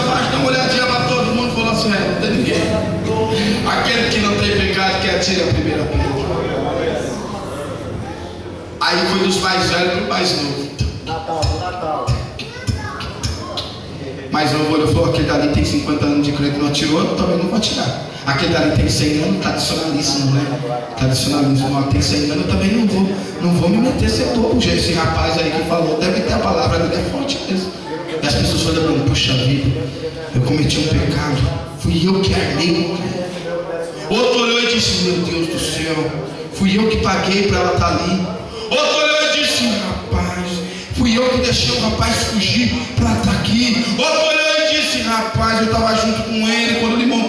abaixo, dá uma olhadinha para todo mundo e falou assim: não tem ninguém. Aquele que não tem pecado que atira a primeira pedra. Aí foi dos mais velhos para o mais novo. Natal. Mais novo olhou e falou: aquele dali tem 50 anos de crente, não atirou, eu também não vou atirar. Aquele dali tem 100 anos, tradicionalíssimo, né? Tradicionalismo, tem 100 anos, eu também não vou me meter, ser topo. Esse rapaz aí que falou, deve ter a palavra dele, é forte mesmo. E as pessoas foram lembrando: puxa vida, eu cometi um pecado, fui eu que armei. Outro olhou e disse: meu Deus do céu, fui eu que paguei para ela estar ali. Outro olhou e disse: rapaz, fui eu que deixei o rapaz fugir para estar aqui. Outro olhou e disse: rapaz, eu estava junto com ele quando ele morreu.